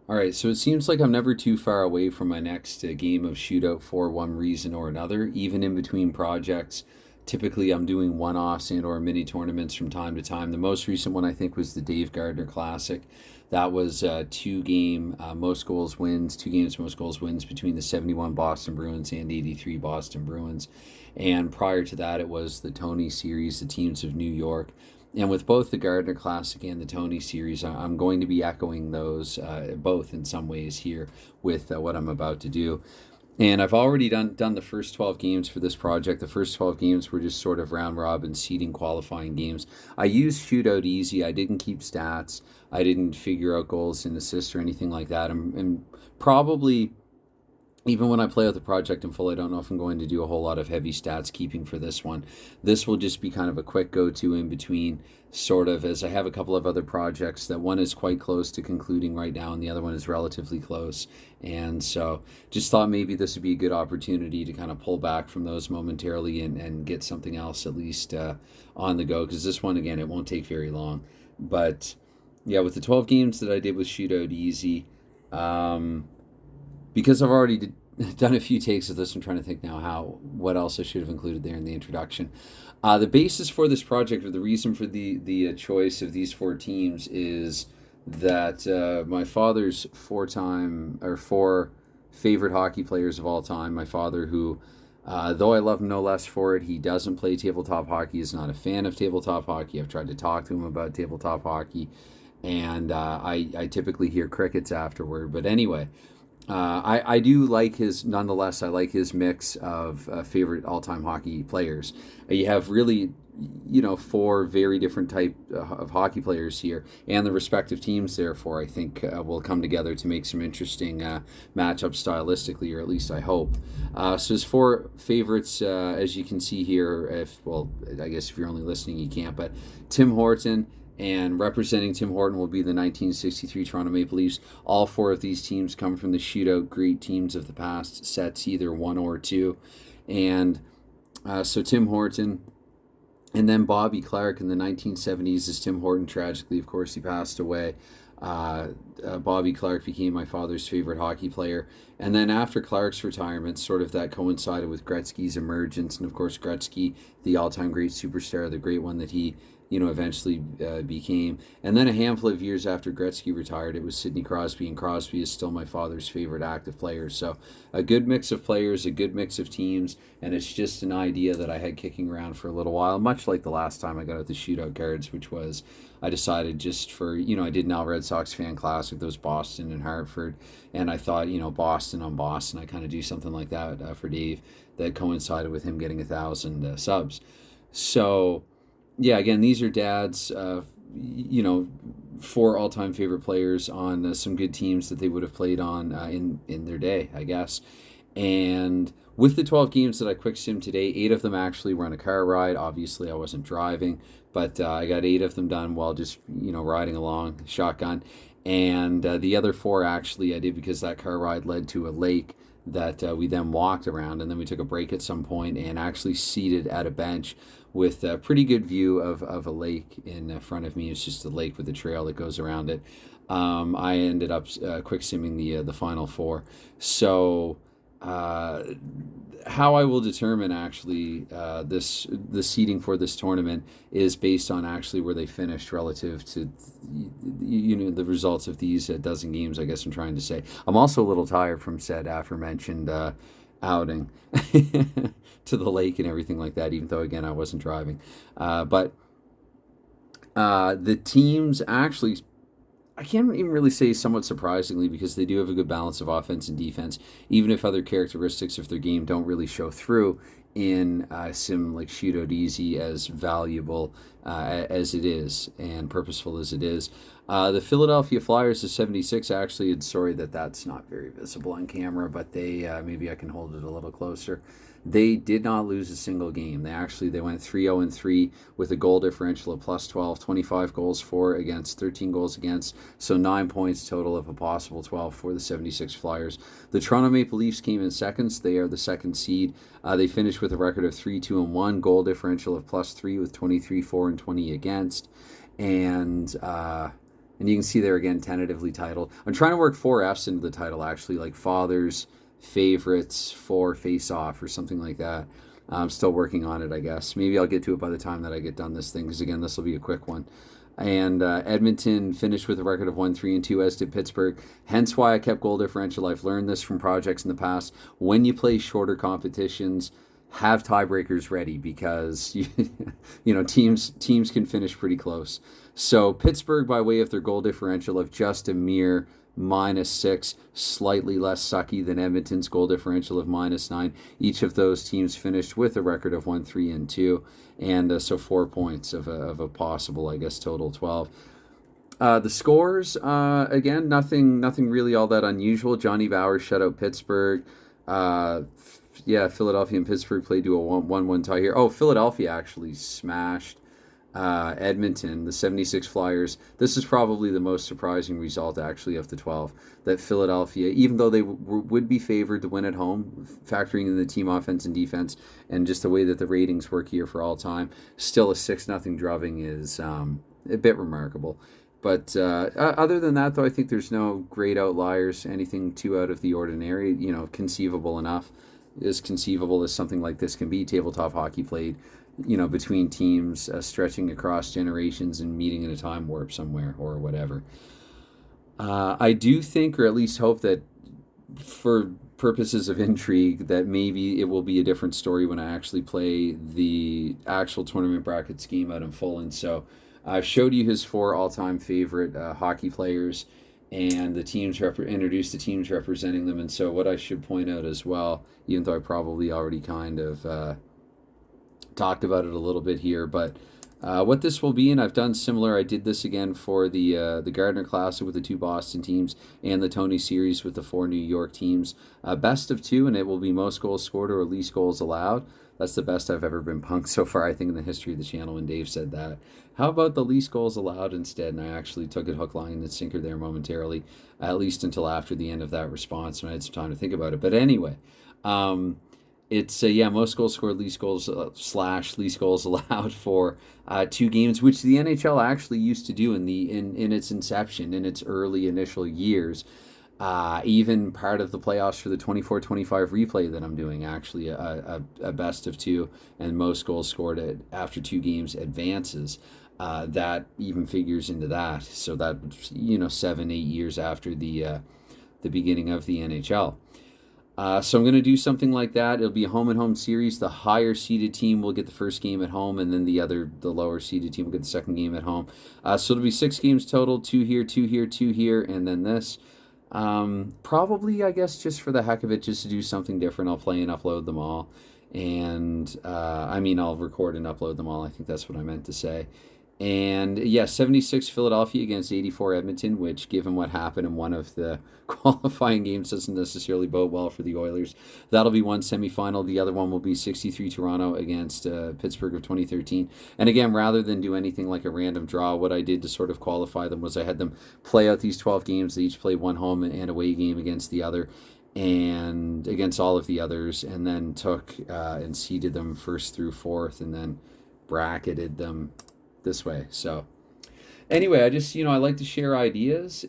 All right, so it seems like I'm never too far away from my next game of shootout for one reason or another, even in between projects. Typically, I'm doing one-offs and or mini tournaments from time to time. The most recent one I think was the Dave Gardner Classic. That was two-game most goals wins, 2 games most goals wins between the 71 Boston Bruins and 83 Boston Bruins. And prior to that, it was the Tony Series, the teams of New York. And with both the Gardner Classic and the Tony Series, I'm going to be echoing those both in some ways here with what I'm about to do. And I've already done the first 12 games for this project. The first 12 games were just sort of round robin seeding qualifying games. I used Shootout Easy. I didn't keep stats. I didn't figure out goals and assists or anything like that. And probably even when I play out the project in full, I don't know if I'm going to do a whole lot of heavy stats keeping for this one. This will just be kind of a quick go-to in between, sort of, as I have a couple of other projects that one is quite close to concluding right now and the other one is relatively close. And so just thought maybe this would be a good opportunity to kind of pull back from those momentarily and get something else at least on the go, because this one, again, it won't take very long. But yeah, with the 12 games that I did with Shootout Easy, because I've already done a few takes of this, I'm trying to think now what else I should have included there in the introduction. The basis for this project, or the reason for the choice of these four teams, is that my father's four favorite hockey players of all time. My father, who, though I love him no less for it, he doesn't play tabletop hockey. Is not a fan of tabletop hockey. I've tried to talk to him about tabletop hockey, and I typically hear crickets afterward. But anyway, I do like nonetheless, I like his mix of favorite all-time hockey players. You have really, four very different type of hockey players here, and the respective teams, therefore, I think will come together to make some interesting matchups stylistically, or at least I hope. So his four favorites, as you can see here, I guess if you're only listening, you can't, but Tim Horton. And representing Tim Horton will be the 1963 Toronto Maple Leafs. All four of these teams come from the shootout great teams of the past, sets either one or two. And so Tim Horton, and then Bobby Clarke in the 1970s as Tim Horton. Tragically, of course, he passed away. Bobby Clarke became my father's favorite hockey player. And then after Clarke's retirement, sort of that coincided with Gretzky's emergence. And of course, Gretzky, the all-time great superstar, the great one that he eventually became. And then a handful of years after Gretzky retired, it was Sidney Crosby, and Crosby is still my father's favorite active player. So a good mix of players, a good mix of teams, and it's just an idea that I had kicking around for a little while, much like the last time I got out the shootout cards, which was I decided just for, I did an Red Sox Fan Classic, those Boston and Hartford, and I thought, Boston on Boston, I kind of do something like that for Dave that coincided with him getting 1,000 subs. So yeah, again, these are Dad's, four all-time favorite players on some good teams that they would have played on in their day, I guess. And with the 12 games that I quick sim today, 8 of them actually were on a car ride. Obviously, I wasn't driving, but I got 8 of them done while just, riding along shotgun. And the other 4 actually I did because that car ride led to a lake that we then walked around, and then we took a break at some point and actually seated at a bench with a pretty good view of a lake in front of me. It's just a lake with a trail that goes around it. I ended up quick simming the final 4. So how I will determine actually the seeding for this tournament is based on actually where they finished relative to the results of these dozen games. I guess I'm trying to say. I'm also a little tired from said aforementioned outing to the lake and everything like that. Even though again I wasn't driving, but the teams actually, I can't even really say somewhat surprisingly, because they do have a good balance of offense and defense, even if other characteristics of their game don't really show through in a sim like Shootout Easy, as valuable as it is and purposeful as it is. The Philadelphia Flyers of 76, actually, and sorry that that's not very visible on camera, but they maybe I can hold it a little closer. They did not lose a single game. They went 3-0-3 with a goal differential of plus 12, 25 goals for against, 13 goals against, so 9 points total of a possible 12 for the 76 Flyers. The Toronto Maple Leafs came in seconds. They are the second seed. They finished with a record of 3-2-1, goal differential of plus 3 with 23, 4, and 20 against. And And you can see there again, tentatively titled. I'm trying to work 4 Fs into the title, actually, like fathers, favorites, for face off, or something like that. I'm still working on it, I guess. Maybe I'll get to it by the time that I get done this thing, because again, this will be a quick one. And Edmonton finished with a record of 1-3-2, as did Pittsburgh. Hence why I kept goal differential. I've learned this from projects in the past. When you play shorter competitions, have tiebreakers ready, because teams can finish pretty close. So Pittsburgh, by way of their goal differential of just a mere -6, slightly less sucky than Edmonton's goal differential of -9. Each of those teams finished with a record of 1-3-2, and so 4 points of a possible, I guess, total 12. The scores, again, nothing really all that unusual. Johnny Bauer shut out Pittsburgh. Philadelphia and Pittsburgh played to a 1-1 tie here. Oh, Philadelphia actually smashed Edmonton, the 76 Flyers. This is probably the most surprising result, actually, of the 12. That Philadelphia, even though they would be favored to win at home, factoring in the team offense and defense, and just the way that the ratings work here for all time, still a 6-0 drubbing is a bit remarkable. But other than that, though, I think there's no great outliers, anything too out of the ordinary, conceivable enough. As conceivable as something like this can be. Tabletop hockey played, between teams, stretching across generations and meeting in a time warp somewhere or whatever. I do think, or at least hope, that for purposes of intrigue, that maybe it will be a different story when I actually play the actual tournament bracket scheme out in full. And so I showed you his 4 all-time favorite hockey players, and the teams introduced the teams representing them. And so what I should point out as well, even though I probably already kind of talked about it a little bit here, but what this will be, and I've done similar, I did this again for the Gardner Classic with the 2 Boston teams, and the Tony Series with the 4 New York teams. Best of 2, and it will be most goals scored or least goals allowed. That's the best I've ever been punked so far, I think, in the history of the channel when Dave said that. How about the least goals allowed instead? And I actually took it hook, line, and sinker there momentarily, at least until after the end of that response, when I had some time to think about it. But anyway, it's most goals scored, least goals / least goals allowed for 2 games, which the NHL actually used to do in its inception, in its early initial years. Even part of the playoffs for the 24-25 replay that I'm doing, actually a best of 2 and most goals scored after 2 games advances. That even figures into that. So that 7-8 years after the beginning of the NHL. So I'm going to do something like that. It'll be a home-and-home series. The higher-seeded team will get the first game at home, and then the lower-seeded team will get the second game at home. So it'll be 6 games total, 2 here, 2 here, 2 here, and then this. Probably, I guess, just for the heck of it, just to do something different, I'll play and upload them all. And, I'll record and upload them all. I think that's what I meant to say. And, 76 Philadelphia against 84 Edmonton, which, given what happened in one of the qualifying games, doesn't necessarily bode well for the Oilers. That'll be one semifinal. The other one will be 63 Toronto against Pittsburgh of 2013. And again, rather than do anything like a random draw, what I did to sort of qualify them was I had them play out these 12 games. They each played one home and away game against the other, and against all of the others, and then took and seeded them first through fourth, and then bracketed them this way. So anyway, I just, I like to share ideas.